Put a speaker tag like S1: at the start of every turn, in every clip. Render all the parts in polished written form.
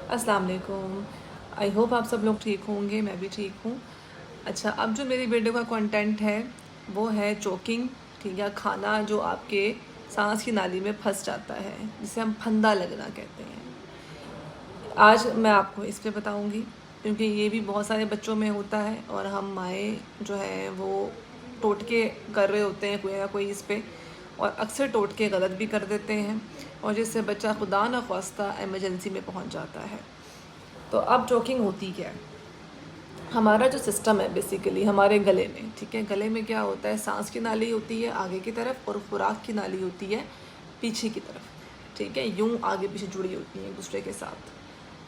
S1: अस्सलाम वालेकुम। I hope आप सब लोग ठीक होंगे, मैं भी ठीक हूँ। अच्छा, अब जो मेरी वीडियो का कंटेंट है वो है चोकिंग, ठीक है। खाना जो आपके सांस की नाली में फंस जाता है, जिसे हम फंदा लगना कहते हैं। आज मैं आपको इस पे बताऊंगी, क्योंकि ये भी बहुत सारे बच्चों में होता है और हम माएँ जो है वो टोटके कर रहे होते हैं कोई ना कोई इस पे, और अक्सर टोटके गलत भी कर देते हैं, और जिससे बच्चा खुदा न ख्वास्ता इमरजेंसी में पहुंच जाता है। तो अब चोकिंग होती क्या है? हमारा जो सिस्टम है बेसिकली हमारे गले में, ठीक है। गले में क्या होता है, सांस की नाली होती है आगे की तरफ, और खुराक की नाली होती है पीछे की तरफ, ठीक है। यूं आगे पीछे जुड़ी होती हैं एक दूसरे के साथ,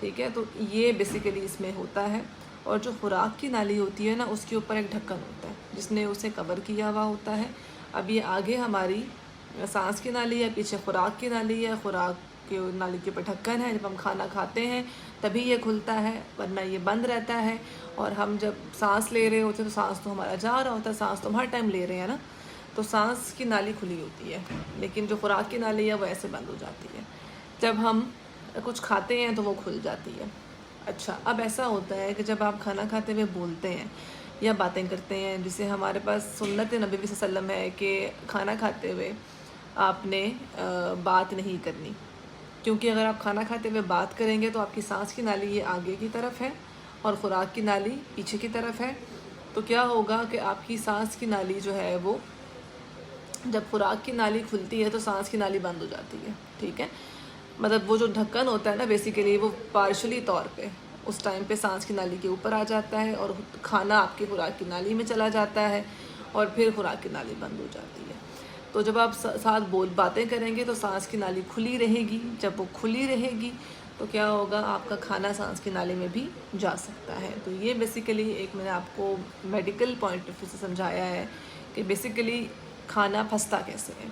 S1: ठीक है। तो ये बेसिकली इसमें होता है। और जो खुराक की नाली होती है ना, उसके ऊपर एक ढक्कन होता है जिसने उसे कवर किया हुआ होता है। अब ये आगे हमारी सांस की नाली है, पीछे खुराक की नाली है। खुराक की नाली के ऊपर ढक्कन है, जब हम खाना खाते हैं तभी ये खुलता है, वरना ये बंद रहता है। और हम जब सांस ले रहे होते हैं तो सांस तो हमारा जा रहा होता है, सांस तो हम हर टाइम ले रहे हैं ना, तो सांस की नाली खुली होती है, लेकिन जो खुराक की नाली है वो ऐसे बंद हो जाती है। जब हम कुछ खाते हैं तो वो खुल जाती है। अच्छा, अब ऐसा होता है कि जब आप खाना खाते हुए बोलते हैं या बातें करते हैं, जिसे हमारे पास सुन्नत नबी वसल्लम है कि खाना खाते हुए आपने बात नहीं करनी, क्योंकि अगर आप खाना खाते हुए बात करेंगे तो आपकी सांस की नाली ये आगे की तरफ है और ख़ुराक की नाली पीछे की तरफ है। तो क्या होगा कि आपकी सांस की नाली जो है वो, जब खुराक की नाली खुलती है तो सांस की नाली बंद हो जाती है, ठीक है। मतलब वो जो ढक्कन होता है ना, बेसिकली वो पार्शली तौर पे उस टाइम पे सांस की नाली के ऊपर आ जाता है और खाना आपकी खुराक की नाली में चला जाता है, और फिर खुराक की नाली बंद हो जाती है। तो जब आप साथ बातें करेंगे तो सांस की नाली खुली रहेगी। जब वो खुली रहेगी तो क्या होगा, आपका खाना सांस की नाली में भी जा सकता है। तो ये बेसिकली एक मैंने आपको मेडिकल पॉइंट ऑफ व्यू से समझाया है कि बेसिकली खाना फंसता कैसे है,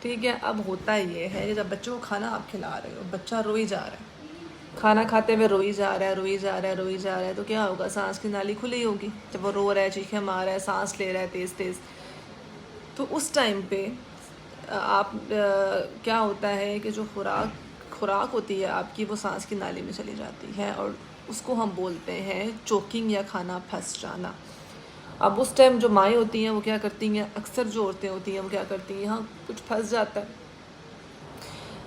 S1: ठीक है। अब होता ये है कि जब बच्चों को खाना आप खिला रहे हो, बच्चा रोई जा रहा है, खाना खाते हुए रोई जा रहा है, रोई जा रहा है, रोई जा रहा है, तो क्या होगा, सांस की नाली खुली होगी। जब वो रो रहा है, चीखें मार रहा है, सांस ले रहा है तेज़ तेज़, तो उस टाइम पे आप क्या होता है कि जो खुराक होती है आपकी, वो सांस की नाली में चली जाती है, और उसको हम बोलते हैं चोकिंग या खाना फंस जाना। अब उस टाइम जो माएँ होती हैं वो क्या करती हैं, अक्सर जो औरतें होती हैं वो क्या करती हैं, यहाँ कुछ फंस जाता है।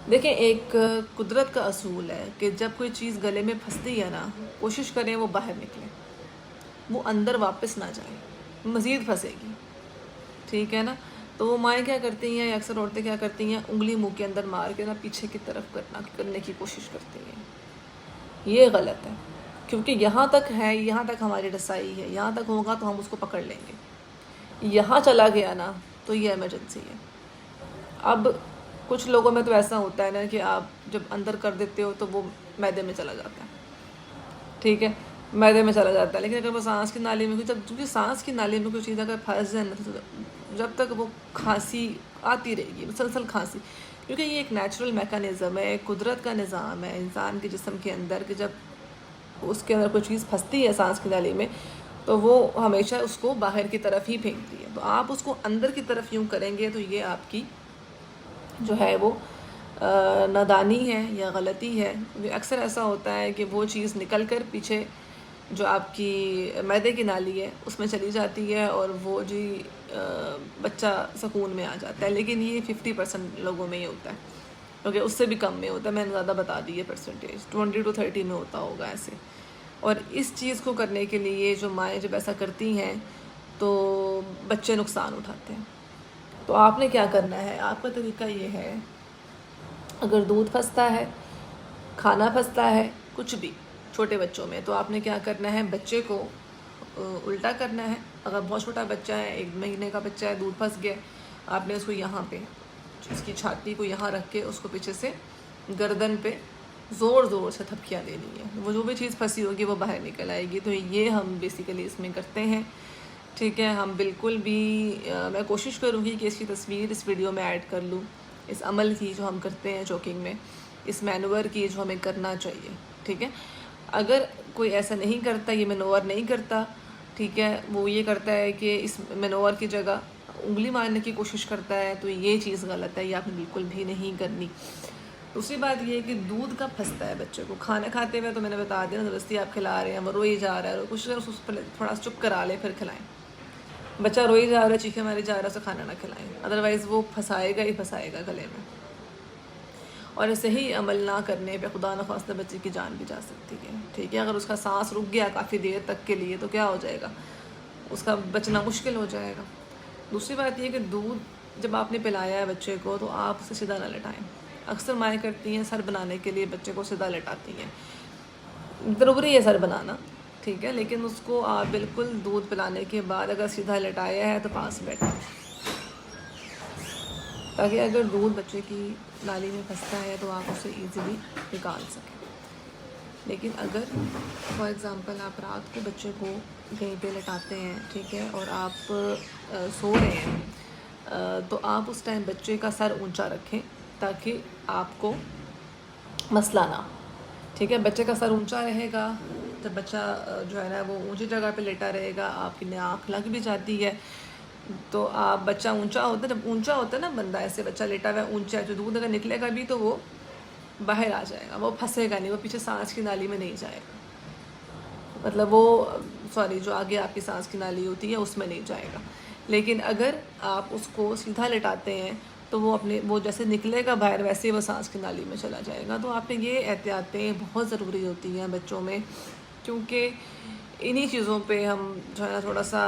S1: देखें, एक कुदरत का असूल है कि जब कोई चीज़ गले में फंसती है ना, कोशिश करें वो बाहर निकले, वो अंदर वापस ना जाए, मज़ीद फंसेगी, ठीक है ना। तो वो माएँ क्या करती हैं, या अक्सर औरतें क्या करती हैं, उंगली मुंह के अंदर मार के ना पीछे की तरफ करने की कोशिश करती हैं। ये गलत है, क्योंकि यहाँ तक है, यहाँ तक हमारी रसाई है, यहाँ तक होगा तो हम उसको पकड़ लेंगे। यहाँ चला गया ना तो ये इमरजेंसी है। अब कुछ लोगों में तो ऐसा होता है ना कि आप जब अंदर कर देते हो तो वो मैदे में चला जाता है, ठीक है, मैदे में चला जाता है। लेकिन अगर वो सांस की नाली में कुछ, जब क्योंकि सांस की नाली में कोई चीज़ अगर फंस जाए ना, तो जब तक वो खांसी आती रहेगी, मुसलसल खांसी, क्योंकि ये एक नेचुरल मैकेनिज़्म है, कुदरत का निज़ाम है इंसान के जिस्म के अंदर, कि जब उसके अंदर कोई चीज़ फंसती है सांस की नाली में तो वो हमेशा उसको बाहर की तरफ ही फेंकती है। तो आप उसको अंदर की तरफ यूँ करेंगे तो ये आपकी जो है वो नादानी है या गलती है। अक्सर ऐसा होता है कि वो चीज़ निकल कर पीछे जो आपकी मैदे की नाली है उसमें चली जाती है, और वो जी बच्चा सुकून में आ जाता है। लेकिन ये 50% लोगों में ही होता है, क्योंकि उससे भी कम में होता है। मैंने ज़्यादा बता दी है परसेंटेज, 20 to 30 में होता होगा ऐसे। और इस चीज़ को करने के लिए जो माएँ जब ऐसा करती हैं तो बच्चे नुकसान उठाते हैं। तो आपने क्या करना है, आपका तरीका ये है, अगर दूध फंसता है, खाना फंसता है, कुछ भी छोटे बच्चों में, तो आपने क्या करना है, बच्चे को उल्टा करना है। अगर बहुत छोटा बच्चा है, 1 महीने का बच्चा है, दूध फंस गया, आपने उसको यहाँ पे, उसकी छाती को यहाँ रख के उसको पीछे से गर्दन पे ज़ोर ज़ोर से थपकियाँ देनी है। वो जो भी चीज़ फंसी होगी वो बाहर निकल आएगी। तो ये हम बेसिकली इसमें करते हैं, ठीक है। हम बिल्कुल भी मैं कोशिश करूँगी कि इसकी तस्वीर इस वीडियो में ऐड कर लूँ, इस अमल की जो हम करते हैं चोकिंग में, इस मैनूवर की जो हमें करना चाहिए, ठीक है। अगर कोई ऐसा नहीं करता, ये मैनूवर नहीं करता, ठीक है, वो ये करता है कि इस मैनूवर की जगह उंगली मारने की कोशिश करता है, तो ये चीज़ गलत है, ये आपने बिल्कुल भी नहीं करनी। दूसरी बात ये है कि दूध कब फंसता है बच्चे को, खाना खाते हुए तो मैंने बता दिया, ज़बरदस्ती आप खिला रहे हैं, वो रोई जा रहा है, कुछ अगर उस पर थोड़ा चुप करा लें फिर खिलाएं। बच्चा रोई जा रहा है, चीखे मारी जा रहा है, उसे खाना ना खिलाएं, अदरवाइज़ वो फंसाएगा ही फंसाएगा गले में। और सही अमल ना करने पे खुदा न खास्ता बच्चे की जान भी जा सकती है, ठीक है। अगर उसका सांस रुक गया काफ़ी देर तक के लिए तो क्या हो जाएगा, उसका बचना मुश्किल हो जाएगा। दूसरी बात यह कि दूध जब आपने पिलाया है बच्चे को तो आप उसे सीधा ना लटाएं। अक्सर माएँ करती हैं सर बनाने के लिए बच्चे को सीधा लटाती हैं, ज़रूरी है सर बनाना, ठीक है, लेकिन उसको आप बिल्कुल दूध पिलाने के बाद अगर सीधा लटाया है तो पास बैठें, ताकि अगर दूध बच्चे की नाली में फंसता है तो आप उसे ईज़िली निकाल सकें। लेकिन अगर फॉर एग्ज़ाम्पल आप रात को बच्चे को कहीं पे लटाते हैं, ठीक है, और आप सो रहे हैं, तो आप उस टाइम बच्चे का सर ऊंचा रखें ताकि आपको मसला ना, ठीक है। बच्चे का सर ऊंचा रहेगा, जब बच्चा जो है ना वो ऊंची जगह पे लेटा रहेगा, आपकी आँख लग भी जाती है तो आप बच्चा ऊंचा होता है, जब ऊंचा होता है ना बंदा, ऐसे बच्चा लेटा हुआ है ऊंचा, तो दूध अगर निकलेगा भी तो वो बाहर आ जाएगा, वो फंसेगा नहीं, वो पीछे सांस की नाली में नहीं जाएगा, मतलब वो सॉरी जो आगे आपकी सांस की नाली होती है उसमें नहीं जाएगा। लेकिन अगर आप उसको सीधा लेटाते हैं तो वो अपने वो जैसे निकलेगा बाहर वैसे ही वो सांस की नाली में चला जाएगा। तो आपने ये एहतियातें बहुत ज़रूरी होती हैं बच्चों में, क्योंकि इन्हीं चीज़ों पे हम जो है ना थोड़ा सा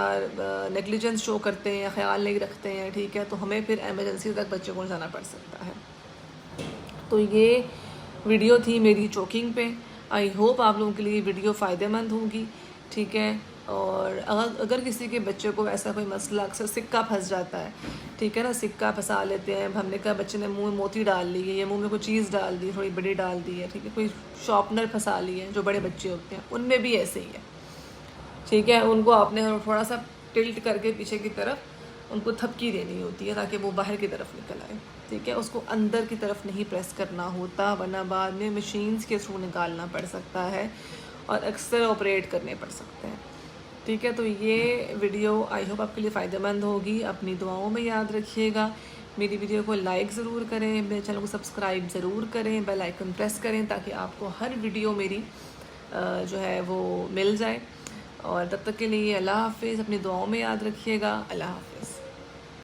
S1: नेग्लिजेंस शो करते हैं, ख्याल नहीं रखते हैं, ठीक है, तो हमें फिर एमरजेंसी तक बच्चे को जाना पड़ सकता है। तो ये वीडियो थी मेरी चोकिंग पे। आई होप आप लोगों के लिए वीडियो फ़ायदेमंद होगी, ठीक है। और अगर किसी के बच्चे को ऐसा कोई मसला, अक्सर सिक्का फंस जाता है, ठीक है ना, सिक्का फंसा लेते हैं, हमने कहा बच्चे ने मुंह में मोती डाल ली है या मुंह में कोई चीज़ डाल दी, थोड़ी बड़ी डाल दी है, ठीक है, कोई शॉर्पनर फंसा ली है, जो बड़े बच्चे होते हैं उनमें भी ऐसे ही है, ठीक है। उनको आपने थोड़ा सा टिल्ट करके पीछे की तरफ उनको थपकी देनी होती है ताकि वो बाहर की तरफ निकल आए, ठीक है, उसको अंदर की तरफ नहीं प्रेस करना होता, वरना बाद में मशीन्स के थ्रू निकालना पड़ सकता है और अक्सर ऑपरेट करने पड़ सकते हैं, ठीक है। तो ये वीडियो आई होप आपके लिए फ़ायदेमंद होगी, अपनी दुआओं में याद रखिएगा। मेरी वीडियो को लाइक ज़रूर करें, मेरे चैनल को सब्सक्राइब ज़रूर करें, बेल आइकन प्रेस करें ताकि आपको हर वीडियो मेरी जो है वो मिल जाए। और तब तक के लिए अल्लाह हाफ़िज़, अपनी दुआओं में याद रखिएगा। अल्लाह हाफ़िज़।